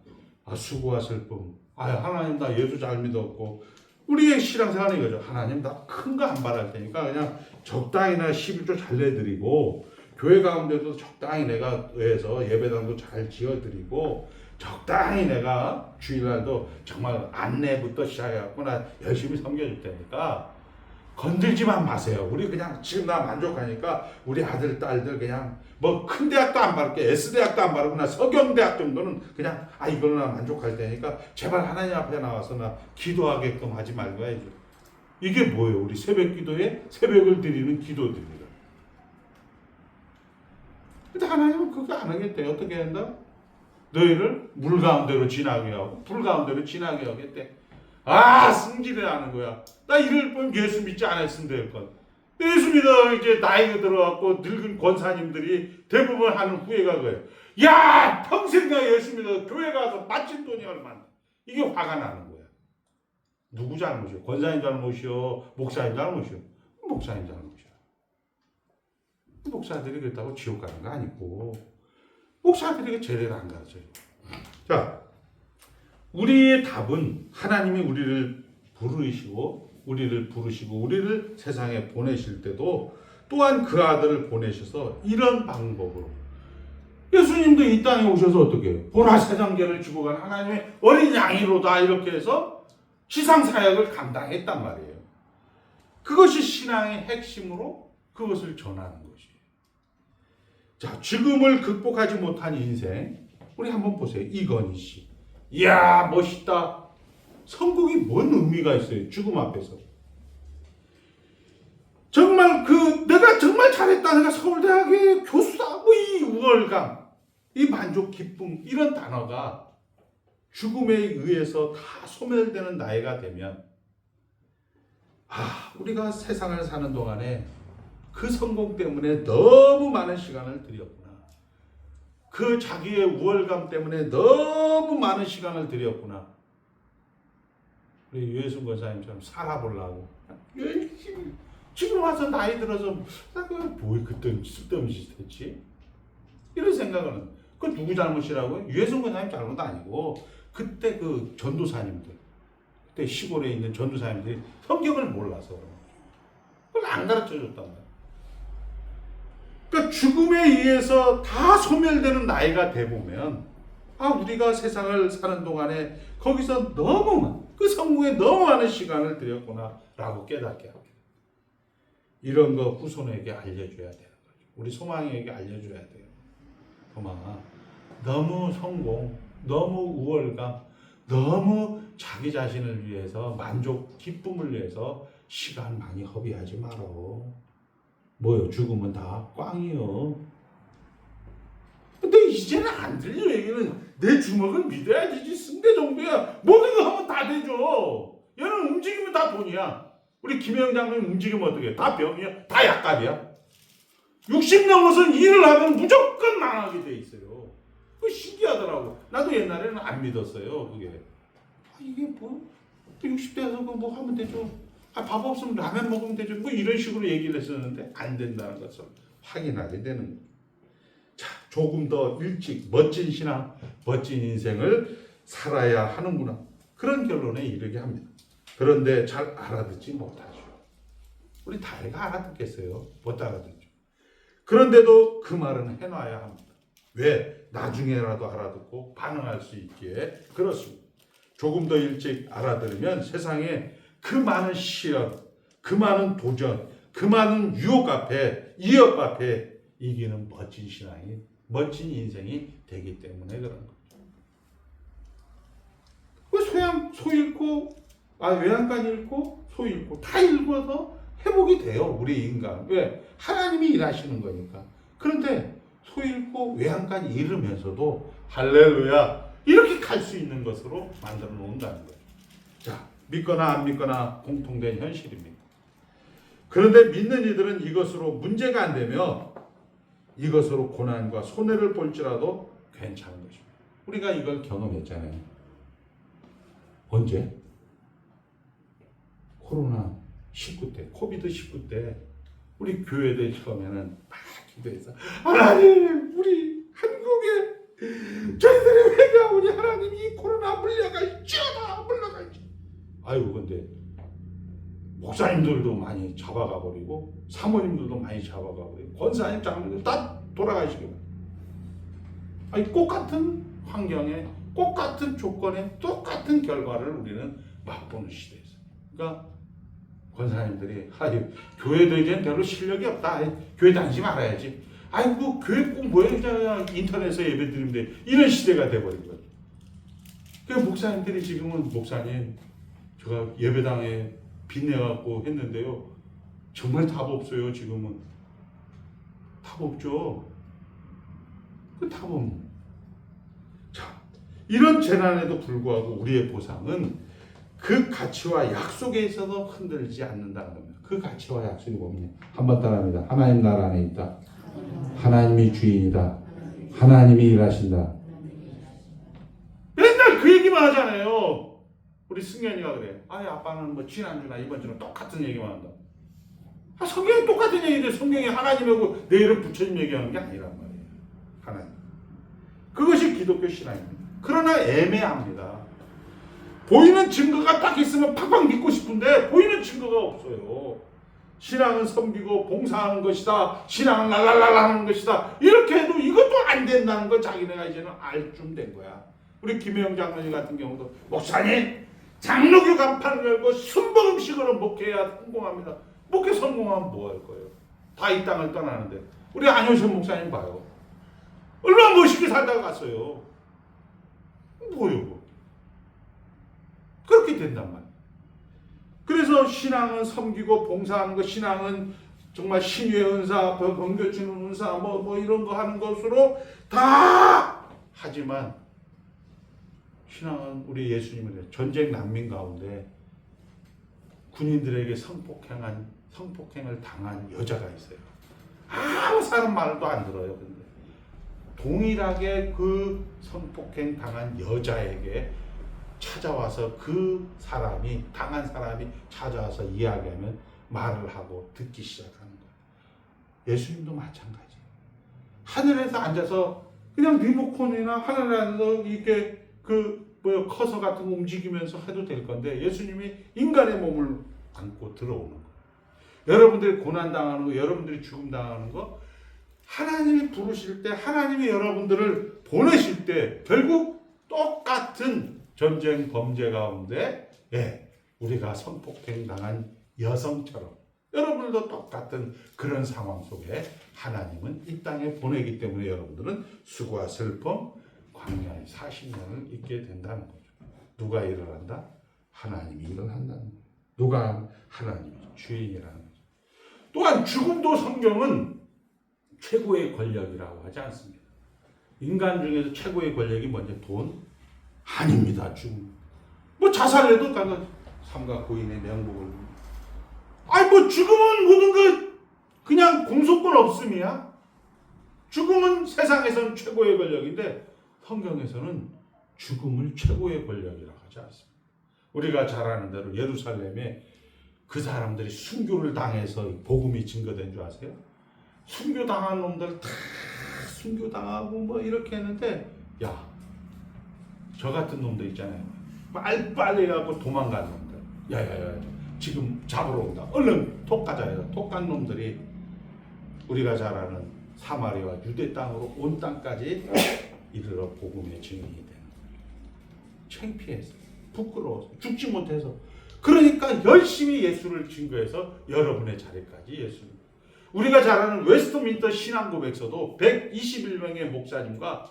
수고와 슬픔. 하나님 나 예수 잘 믿었고 우리의 신앙생활은 이거죠. 하나님 나 큰 거 안 바랄 테니까 그냥 적당히나 11조 잘 내드리고 교회 가운데도 적당히 내가 해서 예배당도 잘 지어드리고 적당히 내가 주일날도 정말 안내부터 시작해갖고 나 열심히 섬겨줄 테니까 건들지만 마세요. 우리 그냥 지금 나 만족하니까 우리 아들 딸들 그냥 뭐 큰 대학도 안 바를게 S대학도 안 바르고 나 서경대학 정도는 그냥 이거는 나 만족할 테니까 제발 하나님 앞에 나와서 나 기도하게끔 하지 말고 해야죠. 이게 뭐예요? 우리 새벽 기도에 새벽을 드리는 기도들입니다. 근데 하나님은 그거 안 하겠대. 어떻게 한다? 너희를 물 가운데로 지나게 하고 불 가운데로 지나게 하겠대. 승질이 나는 거야. 나 이럴 뻔 예수 믿지 않았으면 될 것. 예수 믿어 이제 나이가 들어갖고 늙은 권사님들이 대부분 하는 후회가 그래요. 야 평생 내가 예수 믿어 교회 가서 바친 돈이 얼마나. 이게 화가 나는 거야. 누구 잘못이요? 권사님 잘못이요? 목사님 잘못이요? 목사님 잘못이야. 목사들이 그렇다고 지옥 가는 거 아니고 목사들이 제대로 안 가르쳐요. 자, 우리의 답은 하나님이 우리를 부르시고 우리를 세상에 보내실 때도 또한 그 아들을 보내셔서 이런 방법으로 예수님도 이 땅에 오셔서 어떻게 해요? 보라 세상계를 지고 간 하나님의 어린 양이로다 이렇게 해서 지상사역을 감당했단 말이에요. 그것이 신앙의 핵심으로 그것을 전하는 것이에요. 자, 죽음을 극복하지 못한 인생 우리 한번 보세요. 이건희 씨. 이야 멋있다. 천국이 뭔 의미가 있어요? 죽음 앞에서. 정말 내가 정말 잘했다. 내가 서울대학의 교수다. 이 우월감, 이 만족, 기쁨 이런 단어가 죽음에 의해서 다 소멸되는 나이가 되면 우리가 세상을 사는 동안에 그 성공 때문에 너무 많은 시간을 들였구나. 그 자기의 우월감 때문에 너무 많은 시간을 들였구나. 우리 유해순 권사님처럼 살아보려고 열심히 지금 와서 나이 들어서 뭐 그때 쓸데없는 짓 했지? 이런 생각은 그건 누구 잘못이라고요? 유해순 권사님 잘못 아니고 그때 그 전도사님들 그때 시골에 있는 전도사님들이 성경을 몰라서 그걸 안 가르쳐줬단 말이야. 그러니까 죽음에 의해서 다 소멸되는 나이가 돼보면 우리가 세상을 사는 동안에 거기서 그 성공에 너무 많은 시간을 들였구나 라고 깨닫게 합니다. 이런 거 후손에게 알려줘야 되는 거죠. 우리 소망이에게 알려줘야 돼요. 소망아, 너무 성공, 너무 우월감, 너무 자기 자신을 위해서 만족, 기쁨을 위해서 시간 많이 허비하지 말어. 뭐요? 죽으면 다 꽝이요. 근데 이제는 안 들려. 얘기는 내 주먹은 믿어야 되지. 승대 정도야. 모든 거 하면 다 되죠. 얘는 움직이면 다 돈이야. 우리 김혜영 장로님 움직이면 어떻게 해? 다 병이야? 다 약값이야? 60 넘어서 일을 하면 무조건 망하게 돼 있어요. 그 신기하더라고. 나도 옛날에는 안 믿었어요. 그게. 이게 뭐 60대에서 뭐 하면 되죠. 밥 없으면 라면 먹으면 되죠. 뭐 이런 식으로 얘기를 했었는데 안 된다는 것을 확인하게 되는 거예요. 자, 조금 더 일찍 멋진 신앙, 멋진 인생을 살아야 하는구나. 그런 결론에 이르게 합니다. 그런데 잘 알아듣지 못하죠. 우리 다혜가 알아듣겠어요? 못 알아듣죠. 그런데도 그 말은 해놔야 합니다. 왜? 나중에라도 알아듣고 반응할 수 있기에 그렇습니다. 조금 더 일찍 알아들으면 세상에 그 많은 시련, 그 많은 도전, 그 많은 유혹 앞에, 위협 앞에 이기는 멋진 신앙이, 멋진 인생이 되기 때문에 그런 거죠. 소 잃고, 외양간 잃고, 소 잃고, 다 읽어서 회복이 돼요, 우리 인간. 왜? 하나님이 일하시는 거니까. 그런데 소 잃고, 외양간 잃으면서도 할렐루야, 이렇게 갈 수 있는 것으로 만들어 놓는다는 거예요. 자, 믿거나 안 믿거나 공통된 현실입니다. 그런데 믿는 이들은 이것으로 문제가 안 되며 이것으로 고난과 손해를 볼지라도 괜찮은 것입니다. 우리가 이걸 경험했잖아요. 언제? 코로나19 때, 코비드19 때 우리 교회들 처음에는 막 기도해서 하나님, 우리 한국에 저희들의 회개하오니 하나님 이 코로나 물러갈지어다, 물러갈지. 아이고, 근데 목사님들도 많이 잡아가 버리고 사모님들도 많이 잡아가 버리고 권사님, 장로님들 다 돌아가시기만. 아니, 똑같은 환경에, 똑같은 조건에 똑같은 결과를 우리는 맛보는 시대에서. 그러니까 권사님들이 교회도 이제 별로 실력이 없다. 교회 다니지 말아야지. 아이고, 교회 꼭 모여야 인터넷에 예배 드리면 돼. 이런 시대가 돼버린 거죠. 그러니까 목사님들이 지금은 목사님, 제가 예배당에 빚내갖고 했는데요. 정말 답 없어요, 지금은. 답 없죠. 그 답 없는. 자, 이런 재난에도 불구하고 우리의 보상은 그 가치와 약속에 있어서 흔들리지 않는다는 겁니다. 그 가치와 약속이 뭡니까? 한번 따라합니다. 하나님 나라 안에 있다. 하나님이 주인이다. 하나님이 일하신다. 맨날 그 얘기만 하잖아요. 우리 승현이가 그래. 아빠는 뭐 지난주나 이번 주는 똑같은 얘기만 한다. 성경이 똑같은 얘기인데 성경이 하나님하고 내일은 부처님 얘기하는 게 아니란 말이에요. 하나님. 그것이 기독교 신앙입니다. 그러나 애매합니다. 보이는 증거가 딱 있으면 팍팍 믿고 싶은데 보이는 증거가 없어요. 신앙은 섬기고 봉사하는 것이다. 신앙은 랄랄랄라 하는 것이다. 이렇게 해도 이것도 안 된다는 걸 자기네가 이제는 알 좀 된 거야. 우리 김혜영 장로님 같은 경우도 목사님 장로교 간판을 열고 순복음식으로 목회해야 성공합니다. 목회 성공하면 뭐 할 거예요? 다 이 땅을 떠나는데. 우리 안효선 목사님 봐요. 얼마나 멋있게 살다가 갔어요. 뭐예요? 그렇게 된단 말이에요. 그래서 신앙은 섬기고 봉사하는 것, 신앙은 정말 신유의 은사, 번겨주는 은사, 뭐 이런 거 하는 것으로 다 하지만 신앙은 우리 예수님은 전쟁 난민 가운데 군인들에게 성폭행을 당한 여자가 있어요. 아무 사람 말도 안 들어요. 근데 동일하게 그 성폭행 당한 여자에게 찾아와서 그 사람이, 당한 사람이 찾아와서 이야기하면 말을 하고 듣기 시작하는 거예요. 예수님도 마찬가지예요. 하늘에서 앉아서 그냥 리모컨이나 하늘에서 이렇게 커서 같은 거 움직이면서 해도 될 건데 예수님이 인간의 몸을 안고 들어오는 거예요. 여러분들이 고난당하는 거, 여러분들이 죽음당하는 거, 하나님이 부르실 때, 하나님이 여러분들을 보내실 때 결국 똑같은 전쟁 범죄 가운데 우리가 성폭행 당한 여성처럼 여러분들도 똑같은 그런 상황 속에 하나님은 이 땅에 보내기 때문에 여러분들은 수고와 슬픔, 광야의 40년을 있게 된다는 거죠. 누가 일을 한다? 하나님이 일을 한다는 거예요. 누가? 하나님이 주인이라는 거죠. 또한 죽음도 성경은 최고의 권력이라고 하지 않습니다. 인간 중에서 최고의 권력이 뭔지 돈? 아닙니다. 죽음. 뭐 자살해도 삼가 고인의 명복을. 죽음은 모든 것 그냥 공소권 없음이야. 죽음은 세상에서는 최고의 권력인데 성경에서는 죽음을 최고의 권력이라고 하지 않습니다. 우리가 잘 아는 대로 예루살렘에 그 사람들이 순교를 당해서 복음이 증거된 줄 아세요? 순교당한 놈들 다 순교당하고 뭐 이렇게 했는데, 야, 저 같은 놈들 있잖아요. 빨리빨리 해갖고 도망간 놈들. 야야야, 지금 잡으러 온다. 얼른 톡 가자 해서 톡 간 놈들이 우리가 잘 아는 사마리아와 유대 땅으로 온 땅까지 이르러 복음의 증인이 되는 거예요. 창피해서, 부끄러워서, 죽지 못해서. 그러니까 열심히 예수를 증거해서 여러분의 자리까지 예수를. 우리가 잘 아는 웨스트민스터 신앙고백서도 121명의 목사님과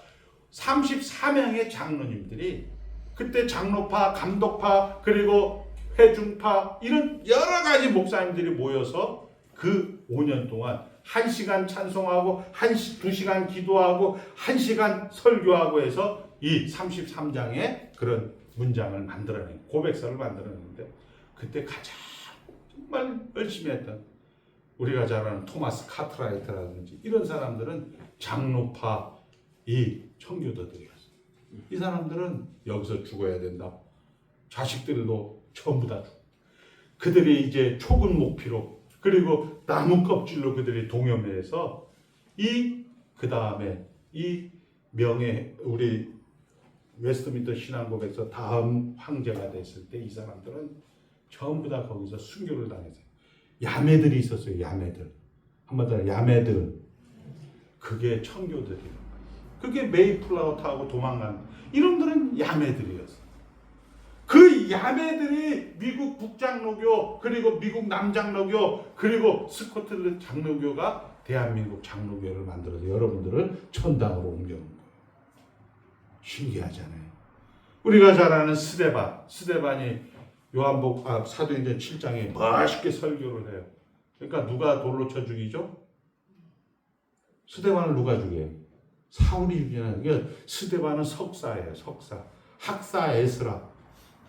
34명의 장로님들이, 그때 장로파, 감독파, 그리고 회중파, 이런 여러 가지 목사님들이 모여서 그 5년 동안 1시간 찬송하고 2시간 기도하고 1시간 설교하고 해서 이 33장의 그런 문장을 만들어낸, 고백서를 만들어냈는데, 그때 가장 정말 열심히 했던 우리가 잘 아는 토마스 카트라이트라든지 이런 사람들은 장로파 이 청교도들이었어요. 이 사람들은 여기서 죽어야 된다. 자식들도 전부 다 죽고, 그들이 이제 촉은 목피로, 그리고 나무 껍질로 그들이 동여매해서 그 다음에 이 명예, 우리 웨스트민스터 신앙고백서 다음 황제가 됐을 때 이 사람들은 전부 다 거기서 순교를 당했어요. 야매들이 있었어요. 야매들. 한마디로 야매들. 그게 청교들이에요. 그게 메이플라워 타고 도망간 이놈들은 야매들이었어요. 그 야매들이 미국 북장로교, 그리고 미국 남장로교, 그리고 스코틀랜드 장로교가 대한민국 장로교를 만들어서 여러분들을 천당으로 옮겨온 거예요. 신기하잖아요. 우리가 잘 아는 스데반이 사도행전 7장에 멋있게 설교를 해요. 그러니까 누가 돌로 쳐 죽이죠? 스데반을 누가 죽여요? 사울이 죽이잖아요. 그러니까 스데반은 석사예요. 석사. 학사 에스라.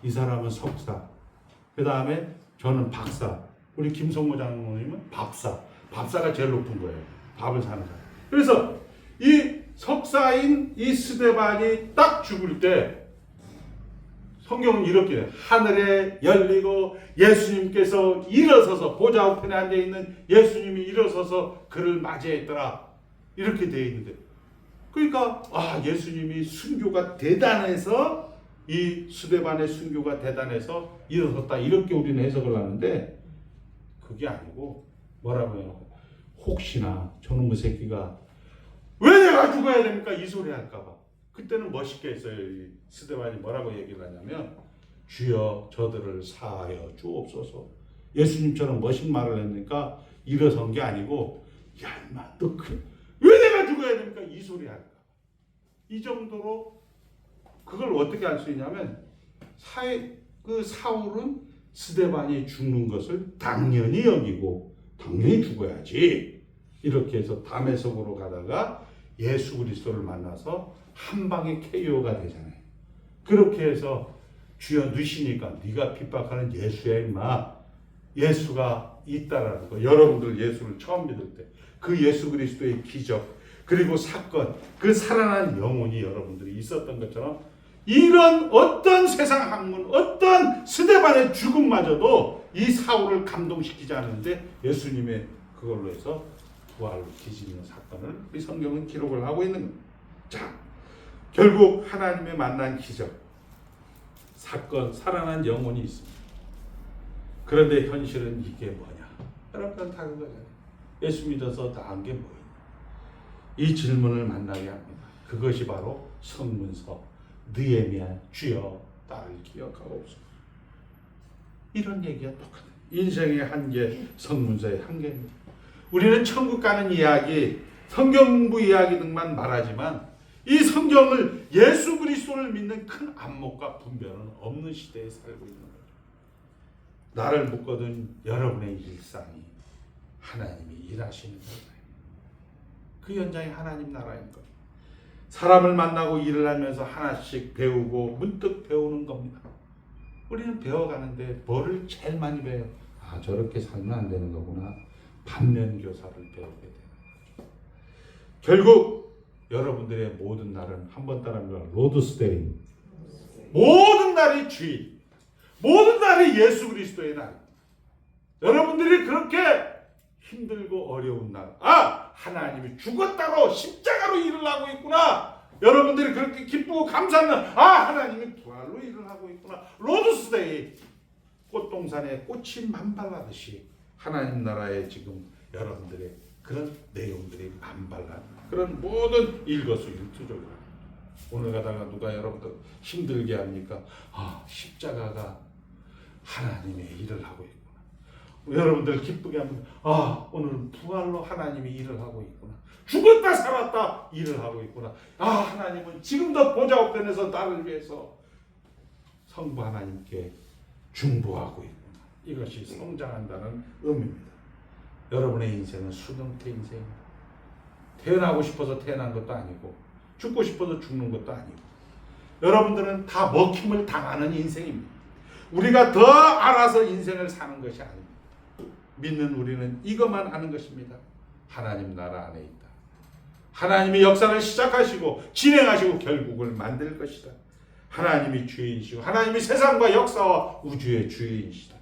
이 사람은 석사. 그 다음에 저는 박사. 우리 김성모 장로님은 밥사. 밥사가 제일 높은 거예요. 밥을 사는 사람. 그래서 이 석사인 이 스데반이 딱 죽을 때 성경은 이렇게 해요. 하늘에 열리고 예수님께서 일어서서, 보좌 우편에 앉아있는 예수님이 일어서서 그를 맞이했더라. 이렇게 되어 있는데, 그러니까 예수님이 순교가 대단해서, 이 스데반의 순교가 대단해서 일어섰다, 이렇게 우리는 해석을 하는데, 그게 아니고 뭐라고 해요? 혹시나 저놈의 새끼가 왜 내가 죽어야 됩니까? 이 소리 할까봐. 그때는 멋있게 했어요. 이 스데반이 뭐라고 얘기를 하냐면, 주여 저들을 사하여 주옵소서. 예수님처럼 멋진 말을 했으니까 일어선 게 아니고, 야 임마 너 왜 내가 죽어야 됩니까? 이 소리 할까. 이 정도로. 그걸 어떻게 알 수 있냐면, 사울은 스데반이 죽는 것을 당연히 여기고 당연히 죽어야지, 이렇게 해서 다메섹으로 가다가 예수 그리스도를 만나서 한 방에 KO가 되잖아요. 그렇게 해서 주여 누시니까 네가 핍박하는 예수야 임마. 예수가 있다라는 거. 여러분들 예수를 처음 믿을 때 그 예수 그리스도의 기적, 그리고 사건, 그 살아난 영혼이 여러분들이 있었던 것처럼, 이런 어떤 세상 학문, 어떤 스데반의 죽음마저도 이 사울을 감동시키지 않는데 예수님의 그걸로 해서 부활을 뒤집는 사건을 이 성경은 기록을 하고 있는 겁니다. 자, 결국 하나님의 만난 기적, 사건, 살아난 영혼이 있습니다. 그런데 현실은 이게 뭐냐? 여러분 다 그거잖아요. 예수 믿어서 나은 게 뭐예요? 이 질문을 만나게 합니다. 그것이 바로 성문서 느헤미야, 주여 나를 기억하옵소서. 이런 얘기가 똑같아요. 인생의 한계, 성문서의 한계입니다. 우리는 천국 가는 이야기, 성경 공부 이야기 등만 말하지만, 이 성경을, 예수 그리스도를 믿는 큰 안목과 분별은 없는 시대에 살고 있는 거죠. 나를 묶어둔 여러분의 일상이 하나님이 일하시는 거예요. 그 현장이 하나님 나라인 거예요. 사람을 만나고 일을 하면서 하나씩 배우고 문득 배우는 겁니다. 우리는 배워가는데 뭐를 제일 많이 배워요? 저렇게 살면 안 되는 거구나. 반면교사를 배우게 되는 거죠. 결국 여러분들의 모든 날은 한번 따라합니다. 로드스데이. 모든 날이 주일, 모든 날이 예수 그리스도의 날. 여러분들이 그렇게 힘들고 어려운 날, 하나님이 죽었다고 십자가로 일을 하고 있구나. 여러분들이 그렇게 기쁘고 감사하는 날, 하나님이 부활로 일을 하고 있구나. 로드스데이. 꽃동산에 꽃이 만발하듯이 하나님 나라에 지금 여러분들의 그런 내용들이 만발한 그런 모든 일거수일투족이라. 오늘 가다가 누가 여러분들 힘들게 합니까? 십자가가 하나님의 일을 하고 있구나. 여러분들 기쁘게 합니다. 오늘 부활로 하나님이 일을 하고 있구나. 죽었다 살았다 일을 하고 있구나. 하나님은 지금도 보좌우편에서 나를 위해서 성부 하나님께 중보하고 있구나. 이것이 성장한다는 의미입니다. 여러분의 인생은 수동태 인생입니다. 태어나고 싶어서 태어난 것도 아니고 죽고 싶어서 죽는 것도 아니고 여러분들은 다 먹힘을 당하는 인생입니다. 우리가 더 알아서 인생을 사는 것이 아닙니다. 믿는 우리는 이것만 아는 것입니다. 하나님 나라 안에 있다. 하나님이 역사를 시작하시고 진행하시고 결국을 만들 것이다. 하나님이 주인이시고 하나님이 세상과 역사와 우주의 주인이시다.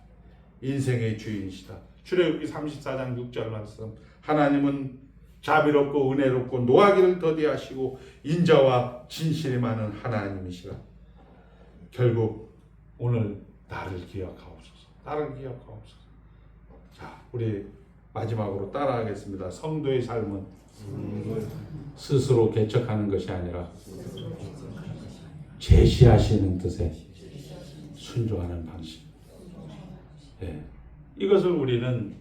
인생의 주인이시다. 출애굽기 34장 6절 말씀. 하나님은 자비롭고 은혜롭고 노하기를 더디하시고 인자와 진실이 많은 하나님이시라. 결국 오늘 나를 기억하옵소서. 나를 기억하옵소서. 자, 우리 마지막으로 따라하겠습니다. 성도의 삶은 스스로 개척하는 것이 아니라 제시하시는 뜻에 순종하는 방식. 이것을 우리는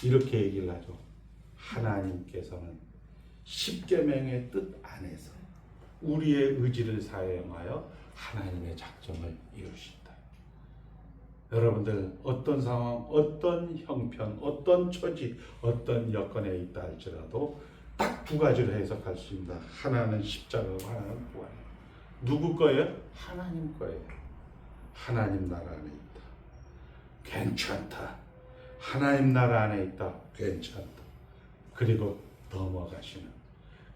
이렇게 얘기를 하죠. 하나님께서는 십계명의 뜻 안에서 우리의 의지를 사용하여 하나님의 작정을 이루신다. 여러분들 어떤 상황, 어떤 형편, 어떤 처지, 어떤 여건에 있다 할지라도 딱 두 가지로 해석할 수 있습니다. 하나는 십자가고 하나는 부활. 누구 거예요? 하나님 거예요. 하나님 나라 안에 있다. 괜찮다. 하나님 나라 안에 있다. 괜찮다. 그리고 넘어가시는,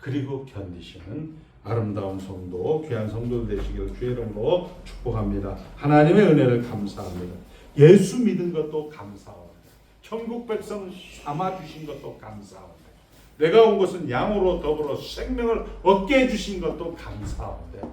그리고 견디시는 아름다운 성도, 귀한 성도들 되시기를 주의 이름으로 축복합니다. 하나님의 은혜를 감사합니다. 예수 믿은 것도 감사합니다. 천국 백성 삼아 주신 것도 감사합니다. 내가 온 것은 양으로 더불어 생명을 얻게 해주신 것도 감사합니다.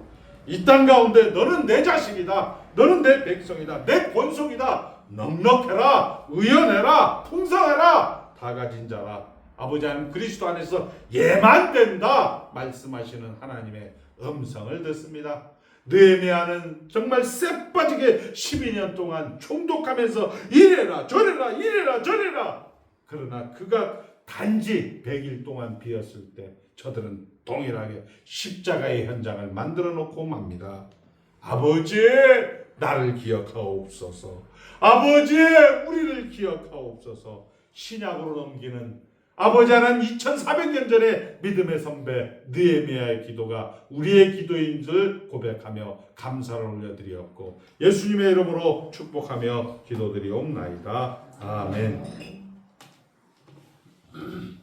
이 땅 가운데 너는 내 자식이다. 너는 내 백성이다. 내 권속이다. 넉넉해라. 의연해라. 풍성해라. 다 가진 자라. 아버지 하나님 그리스도 안에서 예만 된다 말씀하시는 하나님의 음성을 듣습니다. 느헤미야는 정말 쎄빠지게 12년 동안 총독하면서 이래라 저래라 이래라 저래라. 그러나 그가 단지 100일 동안 비었을 때 저들은 동일하게 십자가의 현장을 만들어 놓고 맙니다. 아버지 나를 기억하옵소서. 아버지 우리를 기억하옵소서. 신약으로 넘기는 아버지 하나님 2400년 전에 믿음의 선배 느헤미야의 기도가 우리의 기도인 줄 고백하며 감사를 올려드리었고 예수님의 이름으로 축복하며 기도드리옵나이다. 아멘.